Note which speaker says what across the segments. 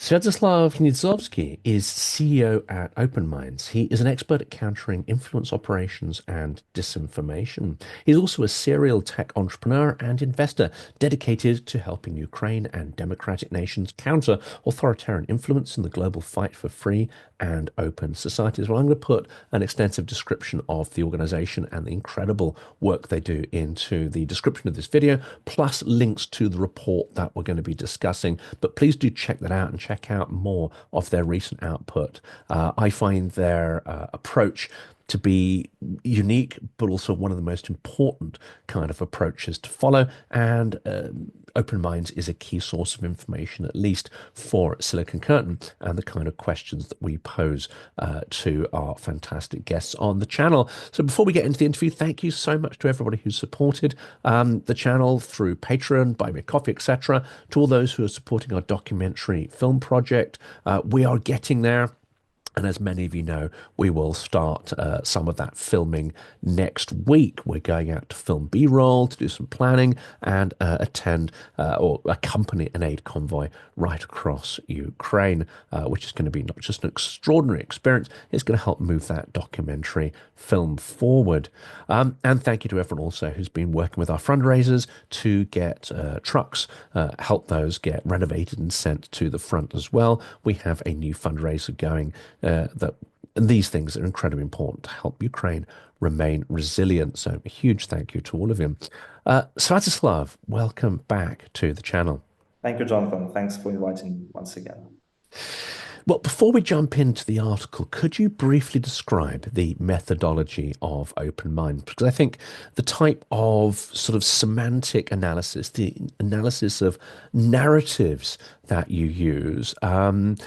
Speaker 1: Sviatoslav Hnizdovskyi is CEO at OpenMinds. He is an expert at countering influence operations and disinformation. He's also a serial tech entrepreneur and investor dedicated to helping Ukraine and democratic nations counter authoritarian influence in the global fight for free and open societies. Well, I'm going to put an extensive description of the organization and the incredible work they do into the description of this video, plus links to the report that we're going to be discussing. But please do check that out and check out more of their recent output. I find their approach to be unique, but also one of the most important kind of approaches to follow. And Open Minds is a key source of information, at least for Silicon Curtain and the kind of questions that we pose to our fantastic guests on the channel. So before we get into the interview, thank you so much to everybody who's supported the channel through Patreon, Buy Me a Coffee, etc. To all those who are supporting our documentary film project. We are getting there. And as many of you know, we will start some of that filming next week. We're going out to film B-roll, to do some planning, and attend or accompany an aid convoy right across Ukraine, which is going to be not just an extraordinary experience, it's going to help move that documentary film forward. And thank you to everyone also who's been working with our fundraisers to get trucks, help those get renovated and sent to the front as well. We have a new fundraiser going that and these things are incredibly important to help Ukraine remain resilient. So a huge thank you to all of you. Sviatoslav, welcome back to the channel.
Speaker 2: Thank you, Jonathan. Thanks for inviting me once again.
Speaker 1: Well, before we jump into the article, could you briefly describe the methodology of Open Mind? Because I think the type of sort of semantic analysis, the analysis of narratives that you use, I mean,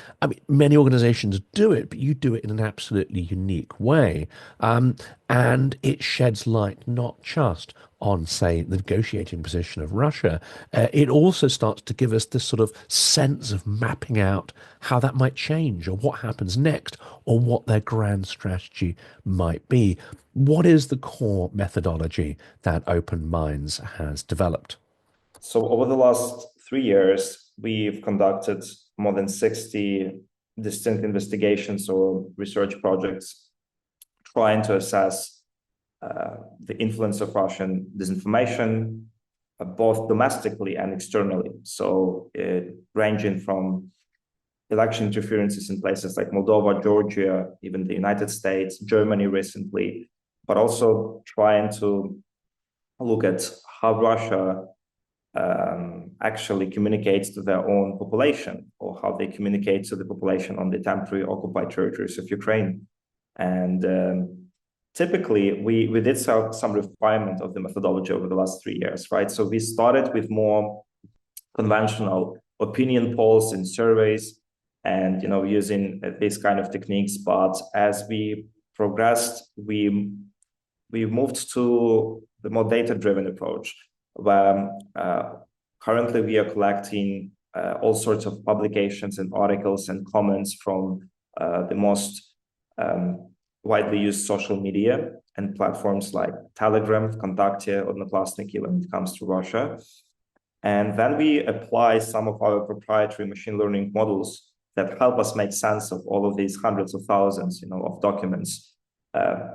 Speaker 1: many organizations do it, but you do it in an absolutely unique way. And it sheds light not just on, say, the negotiating position of Russia, it also starts to give us this sort of sense of mapping out how that might change or what happens next or what their grand strategy might be. What is the core methodology that Open Minds has developed?
Speaker 2: So over the last 3 years, we've conducted more than 60 distinct investigations or research projects trying to assess the influence of Russian disinformation, both domestically and externally. So ranging from election interferences in places like Moldova, Georgia, even the United States, Germany recently, but also trying to look at how Russia actually communicates to their own population, or how they communicate to the population on the temporary occupied territories of Ukraine. And typically, we did some refinement of the methodology over the last 3 years, right? So we started with more conventional opinion polls and surveys, and using these kind of techniques. But as we progressed, we moved to the more data-driven approach, where currently we are collecting all sorts of publications and articles and comments from the most widely used social media and platforms like Telegram, Kontakte, Odnoklassniki when it comes to Russia. And then we apply some of our proprietary machine learning models that help us make sense of all of these hundreds of thousands, of documents.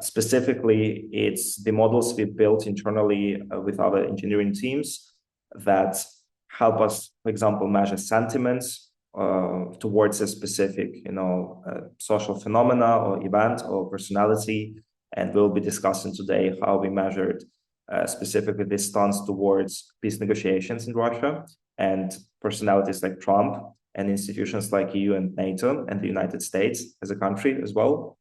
Speaker 2: Specifically, it's the models we built internally with our engineering teams that help us, for example, measure sentiments towards a specific, social phenomena or event or personality. And we'll be discussing today how we measured specifically this stance towards peace negotiations in Russia and personalities like Trump and institutions like EU and NATO and the United States as a country as well.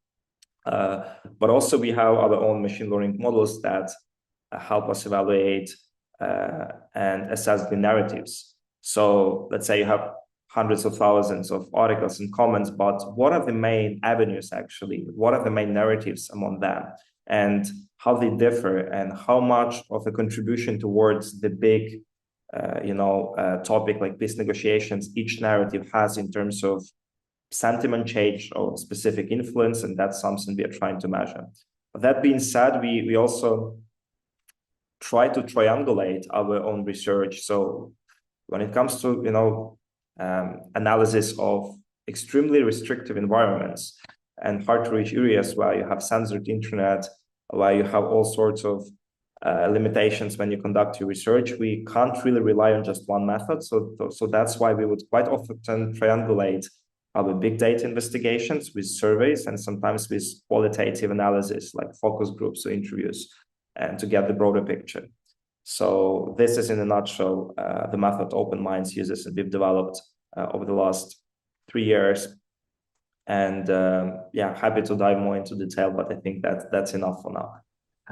Speaker 2: But also we have our own machine learning models that help us evaluate and assess the narratives. So let's say you have hundreds of thousands of articles and comments, but what are the main avenues actually? What are the main narratives among them? And how they differ, and how much of a contribution towards the big topic like peace negotiations each narrative has in terms of sentiment change or specific influence, and that's something we are trying to measure. But that being said, we also try to triangulate our own research. So when it comes to analysis of extremely restrictive environments and hard to reach areas where you have censored internet, where you have all sorts of limitations when you conduct your research. We can't really rely on just one method. So that's why we would quite often triangulate our big data investigations with surveys and sometimes with qualitative analysis like focus groups or interviews, and to get the broader picture. So this is in a nutshell the method OpenMinds uses and we've developed over the last 3 years. And yeah, happy to dive more into detail, but I think that that's enough for now.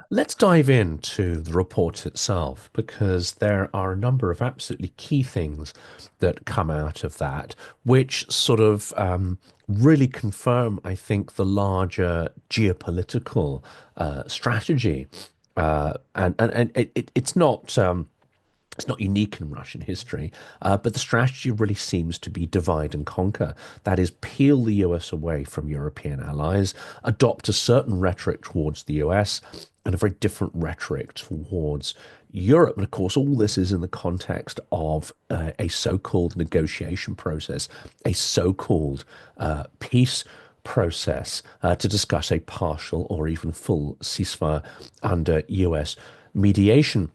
Speaker 1: Let's dive into the report itself because there are a number of absolutely key things that come out of that, which sort of really confirm, I think, the larger geopolitical strategy. It's not unique in Russian history, but the strategy really seems to be divide and conquer. That is, peel the US away from European allies, adopt a certain rhetoric towards the US, and a very different rhetoric towards Europe. And of course, all this is in the context of a so-called negotiation process, a so-called peace process to discuss a partial or even full ceasefire under US mediation.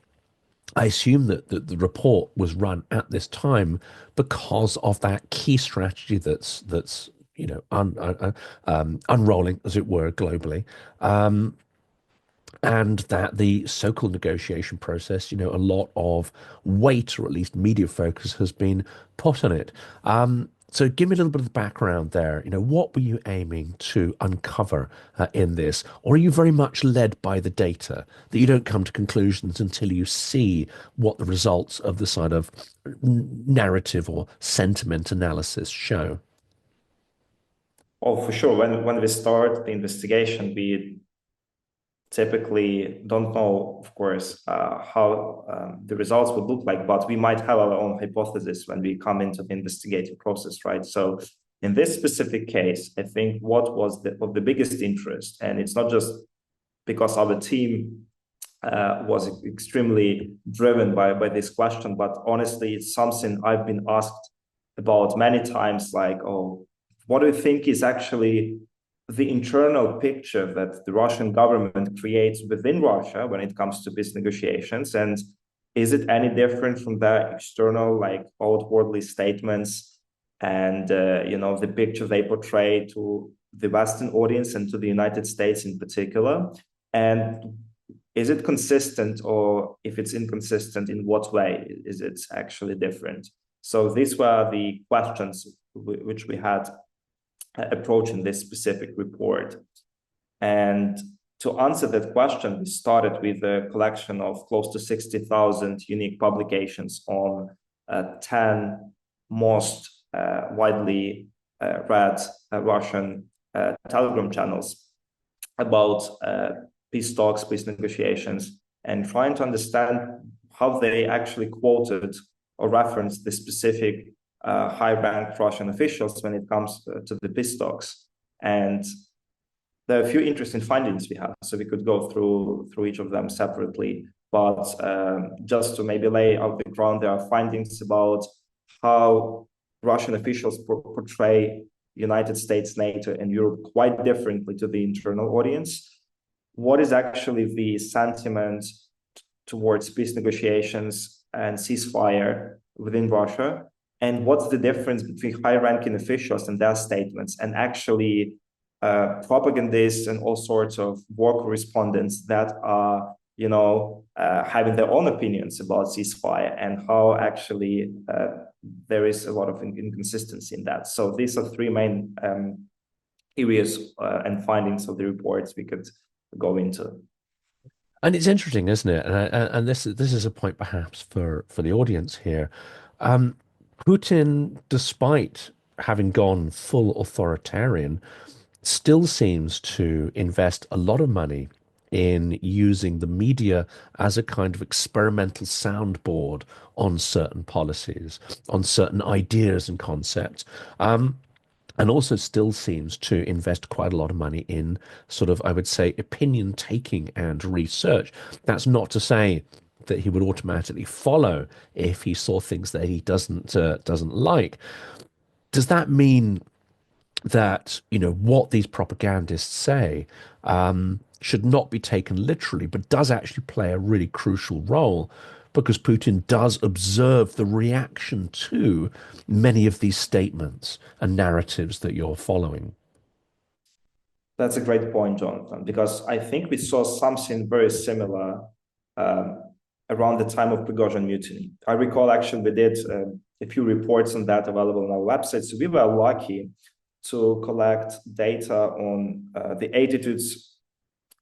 Speaker 1: I assume that the report was run at this time because of that key strategy that's unrolling, as it were, globally, and that the so-called negotiation process, a lot of weight, or at least media focus, has been put on it. So give me a little bit of the background there. What were you aiming to uncover in this? Or are you very much led by the data that you don't come to conclusions until you see what the results of the sort of narrative or sentiment analysis show?
Speaker 2: Oh, for sure. When we start the investigation, we typically don't know, of course, how the results would look like, but we might have our own hypothesis when we come into the investigative process, right? So in this specific case, I think what was of the biggest interest, and it's not just because our team was extremely driven by this question, but honestly, it's something I've been asked about many times, like, oh, what do you think is actually the internal picture that the Russian government creates within Russia when it comes to peace negotiations? And is it any different from their external, like outwardly statements and, the picture they portray to the Western audience and to the United States in particular? And is it consistent, or if it's inconsistent, in what way is it actually different? So these were the questions which we had approaching this specific report. And to answer that question, we started with a collection of close to 60,000 unique publications on 10 most widely read Russian Telegram channels about peace talks, peace negotiations, and trying to understand how they actually quoted or referenced the specific high-ranked Russian officials when it comes to the peace talks. And there are a few interesting findings we have, so we could go through each of them separately. But just to maybe lay out the ground, there are findings about how Russian officials portray United States, NATO, and Europe quite differently to the internal audience. What is actually the sentiment towards peace negotiations and ceasefire within Russia? And what's the difference between high-ranking officials and their statements and actually propagandists and all sorts of war correspondents that are, having their own opinions about ceasefire, and how actually there is a lot of inconsistency in that. So these are three main areas and findings of the reports we could go into.
Speaker 1: And it's interesting, isn't it? And this is a point perhaps for the audience here. Um, Putin, despite having gone full authoritarian, still seems to invest a lot of money in using the media as a kind of experimental soundboard on certain policies, on certain ideas and concepts. And also still seems to invest quite a lot of money in sort of, I would say, opinion taking and research. That's not to say that he would automatically follow if he saw things that he doesn't like. Does that mean that what these propagandists say should not be taken literally, but does actually play a really crucial role because Putin does observe the reaction to many of these statements and narratives that you're following?
Speaker 2: That's a great point, Jonathan, because I think we saw something very similar um, around the time of Prigozhin mutiny. I recall actually we did a few reports on that available on our website. So we were lucky to collect data on the attitudes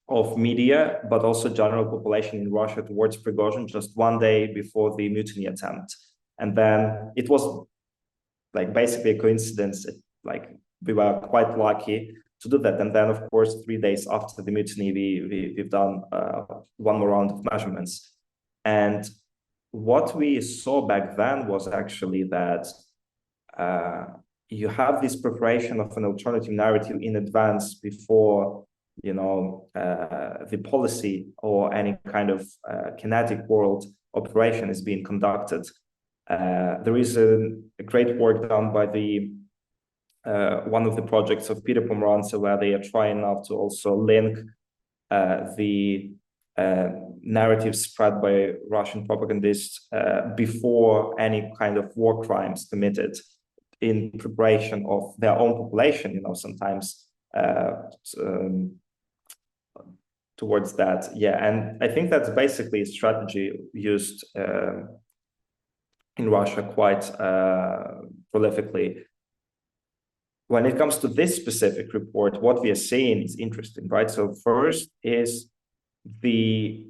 Speaker 2: of media, but also general population in Russia towards Prigozhin just one day before the mutiny attempt. And then it was like basically a coincidence. Like we were quite lucky to do that. And then, of course, 3 days after the mutiny, we've done one more round of measurements. And what we saw back then was actually that you have this preparation of an alternative narrative in advance before the policy or any kind of kinetic world operation is being conducted. There is a great work done by the one of the projects of Peter Pomerantsev, where they are trying now to also link the narrative spread by Russian propagandists before any kind of war crimes committed in preparation of their own population, sometimes towards that. Yeah, and I think that's basically a strategy used in Russia quite prolifically. When it comes to this specific report, what we are seeing is interesting, right? So first is the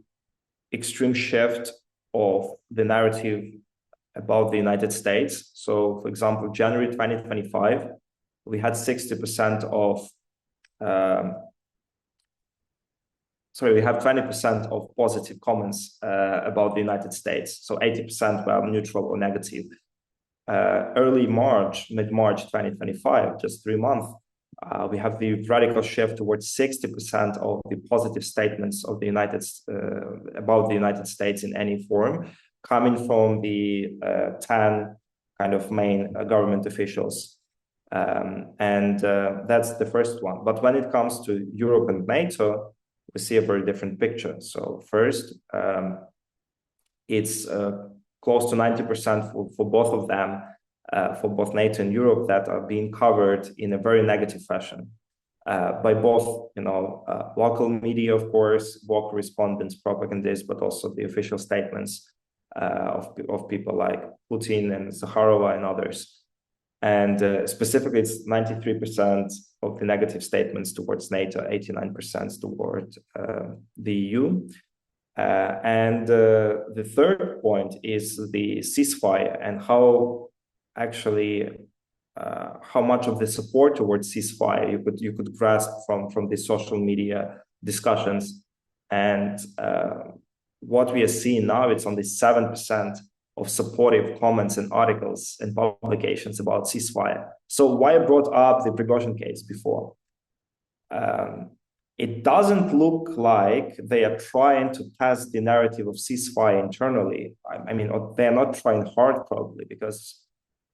Speaker 2: extreme shift of the narrative about the United States. So, for example, January 2025, we had 60% of, we have 20% of positive comments about the United States. So 80% were neutral or negative. Early March, mid-March 2025, just 3 months, we have the radical shift towards 60% of the positive statements of the about the United States in any form, coming from the 10 kind of main government officials. That's the first one. But when it comes to Europe and NATO, we see a very different picture. So first, it's close to 90% for both of them, for both NATO and Europe, that are being covered in a very negative fashion by both, local media, of course, war correspondents, propagandists, but also the official statements of people like Putin and Zakharova and others. And specifically, it's 93% of the negative statements towards NATO, 89% toward the EU. The third point is the ceasefire and how actually how much of the support towards ceasefire you could grasp from the social media discussions. And what we are seeing now, it's only 7% of supportive comments and articles and publications about ceasefire. So why I brought up the Prigozhin case before? It doesn't look like they are trying to test the narrative of ceasefire internally. I mean, they're not trying hard, probably, because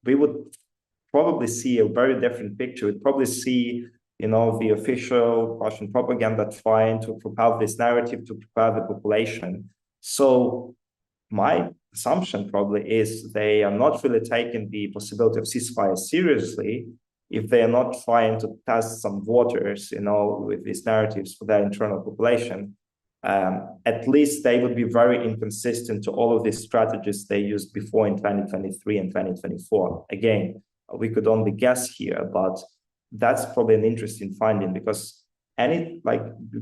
Speaker 2: we would probably see a very different picture. We'd probably see, the official Russian propaganda trying to propel this narrative to prepare the population. So my assumption probably is they are not really taking the possibility of ceasefire seriously if they are not trying to test some waters, with these narratives for their internal population. At least they would be very inconsistent to all of these strategies they used before in 2023 and 2024. Again, we could only guess here, but that's probably an interesting finding, because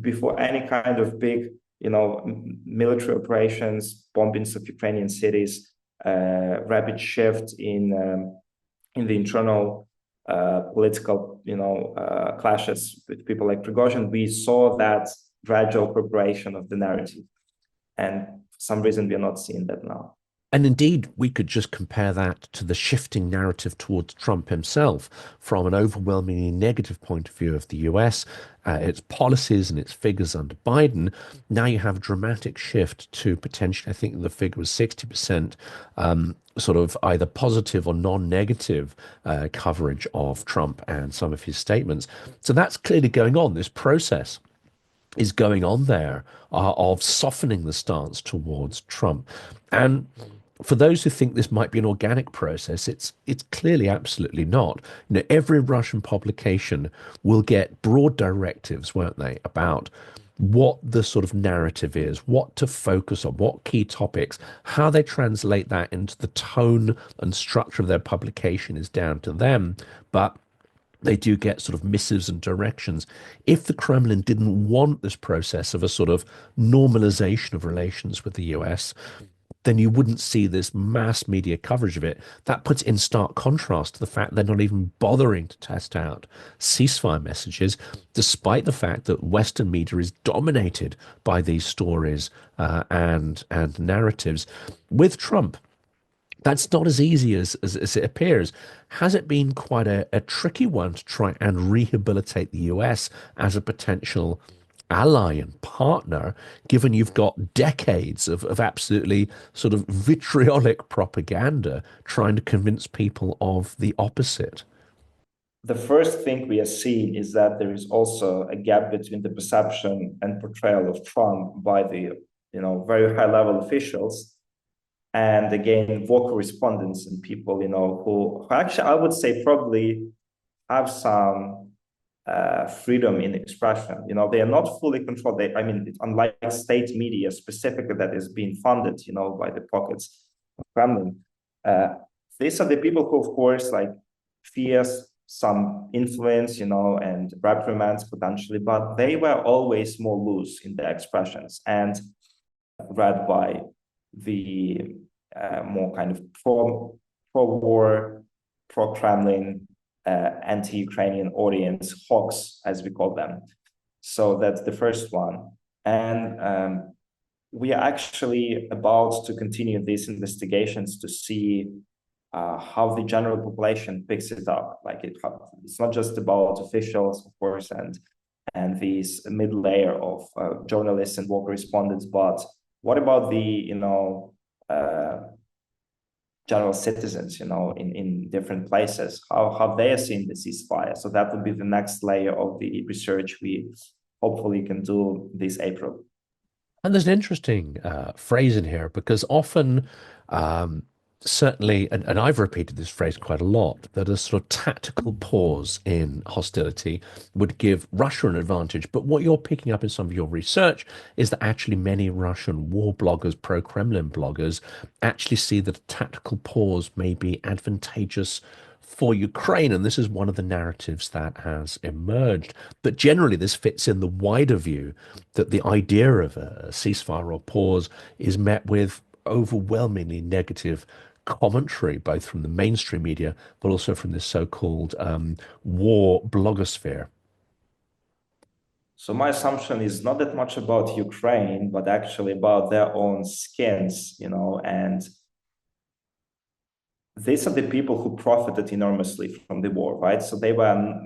Speaker 2: before any kind of big, military operations, bombings of Ukrainian cities, rapid shift in the internal political, clashes with people like Prigozhin, we saw that gradual preparation of the narrative. And for some reason, we are not seeing that now.
Speaker 1: And indeed, we could just compare that to the shifting narrative towards Trump himself from an overwhelmingly negative point of view of the US, its policies and its figures under Biden. Now you have a dramatic shift to potentially, I think the figure was 60%, sort of either positive or non-negative coverage of Trump and some of his statements. So that's clearly going on. This process is going on there of softening the stance towards Trump. And for those who think this might be an organic process, it's clearly absolutely not. Every Russian publication will get broad directives, won't they, about what the sort of narrative is, what to focus on, what key topics, how they translate that into the tone and structure of their publication is down to them. But they do get sort of missives and directions. If the Kremlin didn't want this process of a sort of normalization of relations with the US, then you wouldn't see this mass media coverage of it. That puts in stark contrast to the fact they're not even bothering to test out ceasefire messages, despite the fact that Western media is dominated by these stories and narratives. With Trump, that's not as easy as it appears. Has it been quite a tricky one to try and rehabilitate the US as a potential ally and partner, given you've got decades of absolutely sort of vitriolic propaganda trying to convince people of the opposite?
Speaker 2: The first thing we are seeing is that there is also a gap between the perception and portrayal of Trump by the very high level officials, and again war correspondents and people who actually, I would say, probably have some freedom in expression. They are not fully controlled. I mean, unlike state media specifically that is being funded by the pockets of Kremlin, uh, these are the people who, of course, like fears some influence and reprimands potentially, but they were always more loose in their expressions and read by the more kind of pro-war, pro-Kremlin, anti-Ukrainian audience, hawks, as we call them. So that's the first one. And we are actually about to continue these investigations to see how the general population picks it up. Like it's not just about officials, of course, and these mid layer of journalists and war correspondents, but what about the uh, general citizens, in different places, how they are seeing the ceasefire? So that would be the next layer of the research we hopefully can do this April.
Speaker 1: And there's an interesting phrase in here because often, certainly, and I've repeated this phrase quite a lot, that a sort of tactical pause in hostility would give Russia an advantage. But what you're picking up in some of your research is that actually many Russian war bloggers, pro-Kremlin bloggers, actually see that a tactical pause may be advantageous for Ukraine. And this is one of the narratives that has emerged. But generally, this fits in the wider view that the idea of a ceasefire or pause is met with overwhelmingly negative commentary, both from the mainstream media, but also from this so-called war blogosphere.
Speaker 2: So my assumption is not that much about Ukraine, but actually about their own skins, and these are the people who profited enormously from the war, right? So they were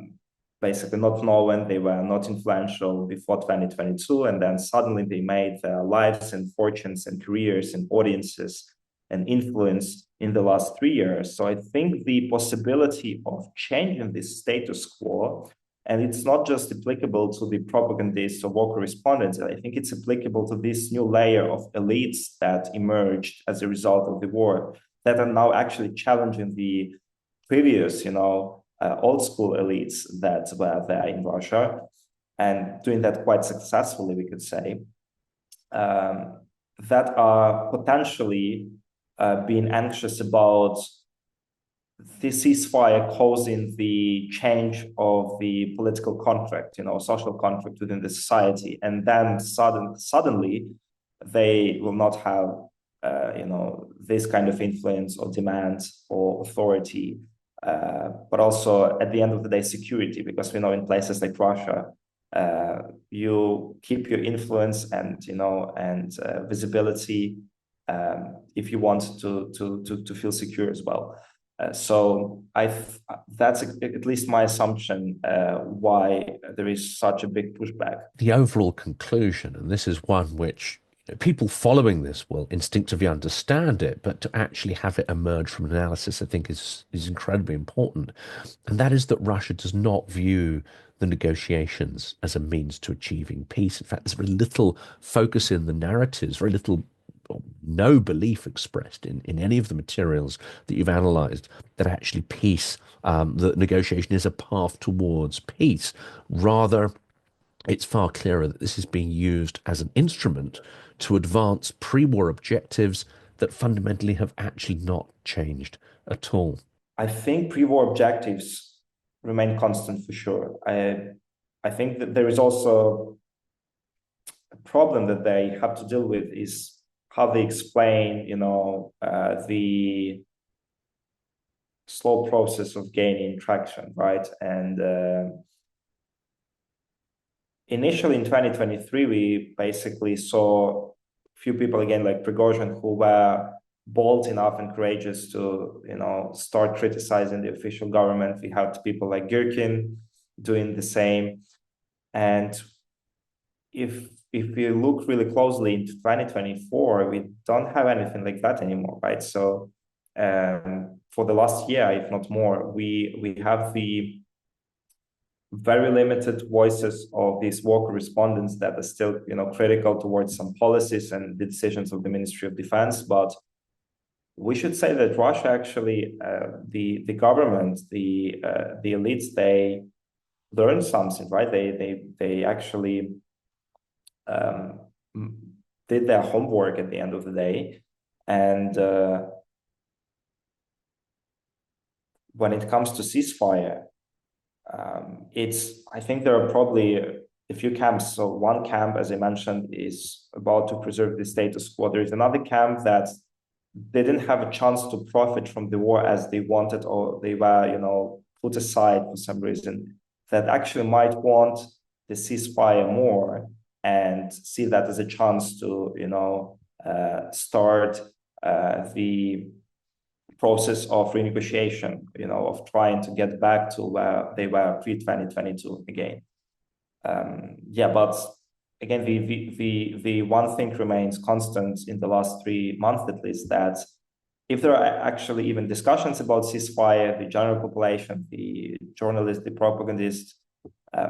Speaker 2: basically not known, they were not influential before 2022, and then suddenly they made their lives and fortunes and careers and audiences and influence in the last 3 years. So I think the possibility of changing this status quo, and it's not just applicable to the propagandists or war correspondents, I think it's applicable to this new layer of elites that emerged as a result of the war, that are now actually challenging the previous, old school elites that were there in Russia, and doing that quite successfully, we could say, that are potentially being anxious about the ceasefire causing the change of the political contract, social contract within the society, and then suddenly they will not have this kind of influence or demands or authority, but also at the end of the day, security, because we know in places like Russia, you keep your influence and visibility if you want to feel secure as well. So that's at least my assumption why there is such a big pushback.
Speaker 1: The overall conclusion, and this is one which people following this will instinctively understand it, but to actually have it emerge from analysis, I think is incredibly important. And that is that Russia does not view the negotiations as a means to achieving peace. In fact, there's very little focus in the narratives, very little or no belief expressed in any of the materials that you've analyzed that actually peace, that negotiation is a path towards peace. Rather, it's far clearer that this is being used as an instrument to advance pre-war objectives that fundamentally have actually not changed at all.
Speaker 2: I think pre-war objectives remain constant for sure. I think that there is also a problem that they have to deal with is how they explain, the slow process of gaining traction, right? And initially in 2023, we basically saw a few people again, like Prigozhin, who were bold enough and courageous to, start criticizing the official government. We had people like Girkin doing the same. And if we look really closely into 2024, we don't have anything like that anymore, right? So for the last year, if not more, we have the very limited voices of these war correspondents that are still, critical towards some policies and the decisions of the Ministry of Defense. But we should say that Russia actually, the government, the elites, they learned something, right? They actually did their homework at the end of the day, and when it comes to ceasefire, I think there are probably a few camps. So one camp, as I mentioned, is about to preserve the status quo. There is another camp that they didn't have a chance to profit from the war as they wanted, or they were, put aside for some reason, that actually might want the ceasefire more and see that as a chance to, start the process of renegotiation, of trying to get back to where they were pre-2022 again. But again, the one thing remains constant in the last 3 months at least, that if there are actually even discussions about ceasefire, the general population, the journalists, the propagandists,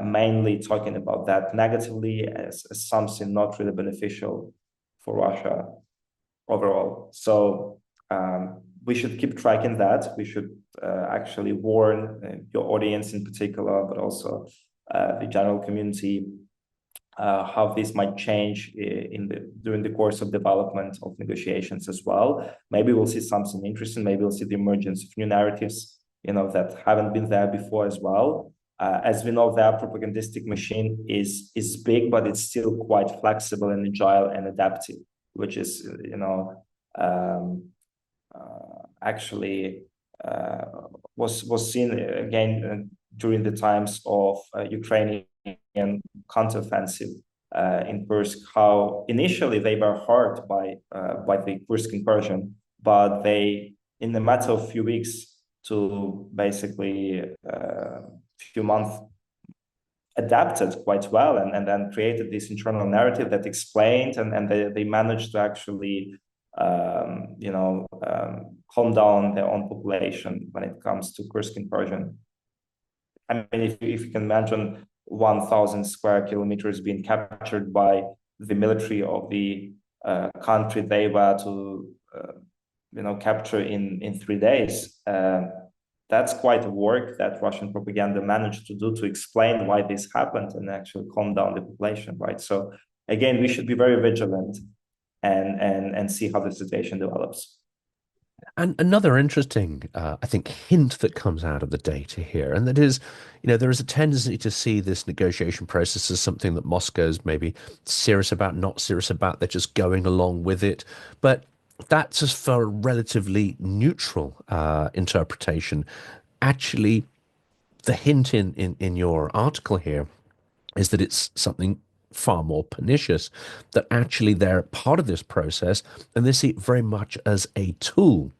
Speaker 2: mainly talking about that negatively as something not really beneficial for Russia overall. So we should keep tracking that. We should actually warn your audience in particular, but also the general community, how this might change during the course of development of negotiations as well. Maybe we'll see something interesting. Maybe we'll see the emergence of new narratives, that haven't been there before as well. As we know, their propagandistic machine is big, but it's still quite flexible and agile and adaptive, which is, actually was seen again during the times of Ukrainian counteroffensive in Kursk. How initially they were hurt by the Kursk incursion, but they, in a matter of few weeks to basically few months, adapted quite well and then created this internal narrative that explained and they managed to actually calm down their own population when it comes to Kursk incursion. I mean, if you can imagine 1,000 square kilometers being captured by the military of the country they were to capture in 3 days. That's quite a work that Russian propaganda managed to do to explain why this happened and actually calm down the population, right? So again, we should be very vigilant and see how the situation develops.
Speaker 1: And another interesting, I think, hint that comes out of the data here, and that is, there is a tendency to see this negotiation process as something that Moscow's maybe serious about, not serious about. They're just going along with it. But that's just for a relatively neutral interpretation. Actually, the hint in your article here is that it's something far more pernicious, that actually they're part of this process and they see it very much as a tool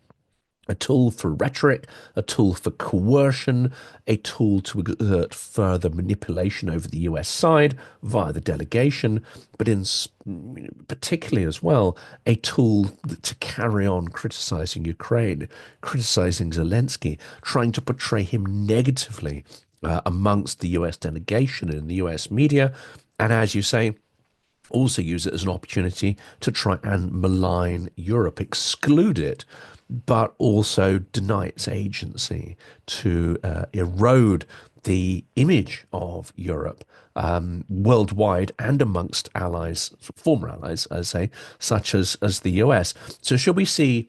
Speaker 1: for rhetoric, a tool for coercion, a tool to exert further manipulation over the US side via the delegation, but particularly as well, a tool to carry on criticizing Ukraine, criticizing Zelensky, trying to portray him negatively amongst the US delegation and the US media. And as you say, also use it as an opportunity to try and malign Europe, exclude it, but also deny its agency, to erode the image of Europe worldwide and amongst allies, former allies, I say, such as the US. So should we see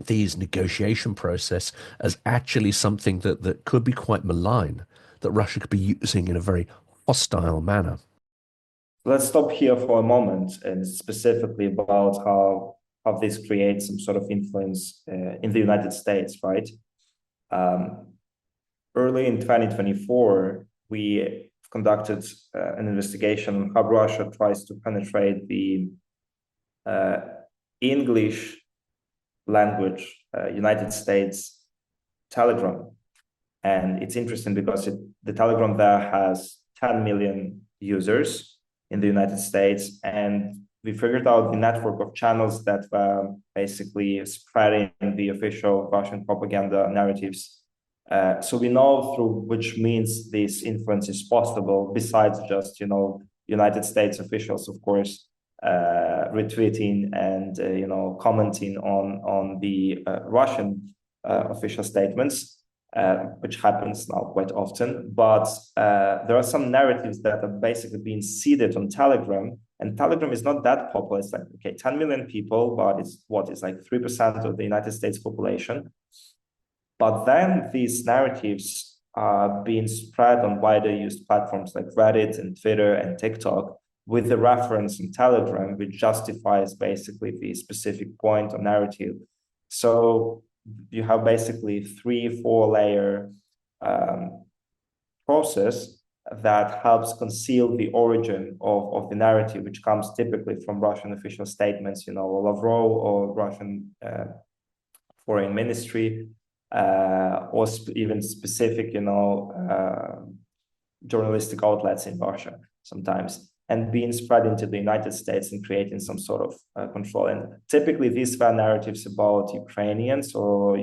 Speaker 1: these negotiation process as actually something that could be quite malign, that Russia could be using in a very hostile manner?
Speaker 2: Let's stop here for a moment and specifically about how this creates some sort of influence in the United States, right? Early in 2024, we conducted an investigation on how Russia tries to penetrate the English language United States Telegram. And it's interesting because the Telegram there has 10 million users in the United States, and we figured out the network of channels that were basically spreading the official Russian propaganda narratives. So we know through which means this influence is possible, besides just, United States officials, of course, retweeting and, commenting on the Russian official statements. Which happens now quite often, but there are some narratives that are basically being seeded on Telegram, and Telegram is not that popular. It's like, okay, 10 million people, but it's like 3% of the United States population. But then these narratives are being spread on wider used platforms like Reddit and Twitter and TikTok with the reference in Telegram, which justifies basically the specific point or narrative. So you have basically 3-4 layer process that helps conceal the origin of the narrative, which comes typically from Russian official statements, Lavrov or Russian foreign ministry, or even specific, journalistic outlets in Russia sometimes, and being spread into the United States and creating some sort of control. And typically these were narratives about Ukrainians, or,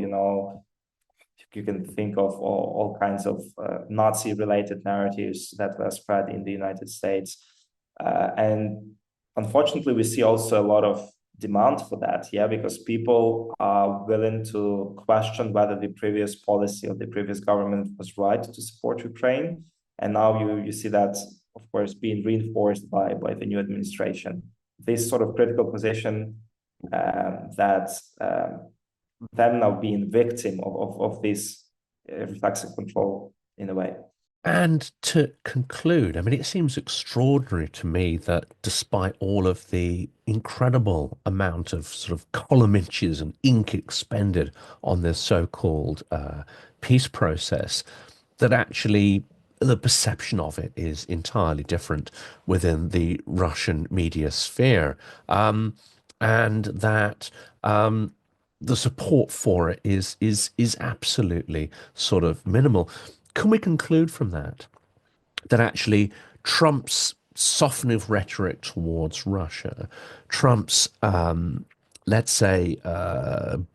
Speaker 2: you can think of all kinds of Nazi-related narratives that were spread in the United States. And unfortunately, we see also a lot of demand for that, because people are willing to question whether the previous policy of the previous government was right to support Ukraine. And now you see that, of course, being reinforced by the new administration. This sort of critical position that them now being victim of this reflexive control in a way.
Speaker 1: And to conclude, I mean, it seems extraordinary to me that despite all of the incredible amount of sort of column inches and ink expended on this so-called peace process, that actually the perception of it is entirely different within the Russian media sphere, and that the support for it is absolutely sort of minimal. Can we conclude from that actually Trump's softening of rhetoric towards Russia, Trump's let's say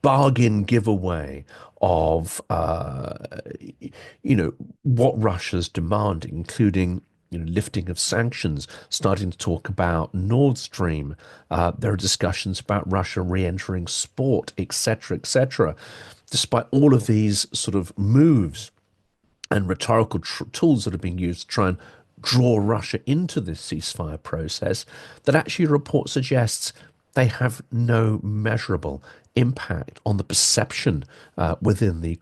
Speaker 1: bargain giveaway of what Russia's demanding, including lifting of sanctions, starting to talk about Nord Stream. There are discussions about Russia re-entering sport, etc., etc. Despite all of these sort of moves and rhetorical tools that are being used to try and draw Russia into this ceasefire process, that actually a report suggests they have no measurable impact on the perception within the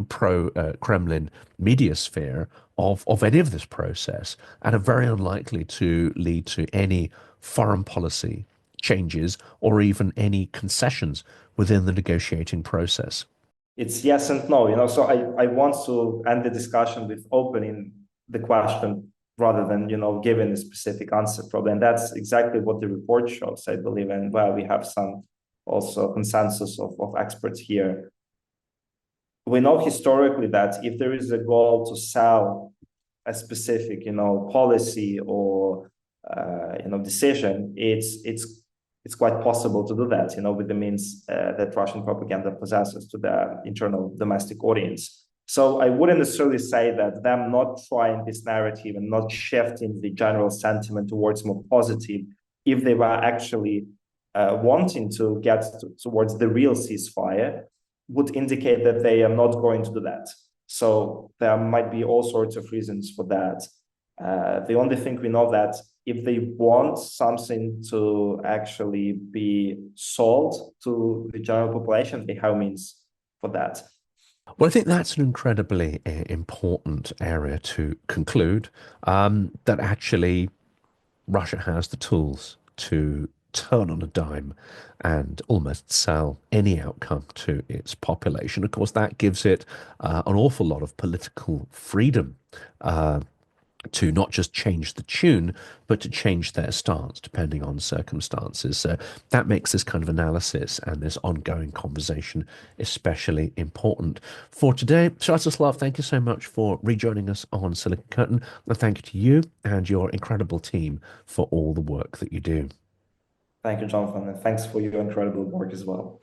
Speaker 1: pro-Kremlin media sphere of any of this process, and are very unlikely to lead to any foreign policy changes or even any concessions within the negotiating process.
Speaker 2: It's yes and no, so I want to end the discussion with opening the question, rather than giving a specific answer probably. And that's exactly what the report shows, I believe, and well, we have some also consensus of experts here. We know historically that if there is a goal to sell a specific policy or decision, it's quite possible to do that with the means that Russian propaganda possesses to the internal domestic audience. So I wouldn't necessarily say that them not trying this narrative and not shifting the general sentiment towards more positive, if they were actually wanting to get towards the real ceasefire, would indicate that they are not going to do that. So there might be all sorts of reasons for that. The only thing we know that if they want something to actually be sold to the general population, they have means for that.
Speaker 1: Well, I think that's an incredibly important area to conclude, that actually Russia has the tools to turn on a dime and almost sell any outcome to its population. Of course, that gives it an awful lot of political freedom to not just change the tune, but to change their stance depending on circumstances. So that makes this kind of analysis and this ongoing conversation especially important. For today, Sviatoslav, thank you so much for rejoining us on Silicon Curtain. And thank you to you and your incredible team for all the work that you do.
Speaker 2: Thank you, Jonathan, and thanks for your incredible work as well.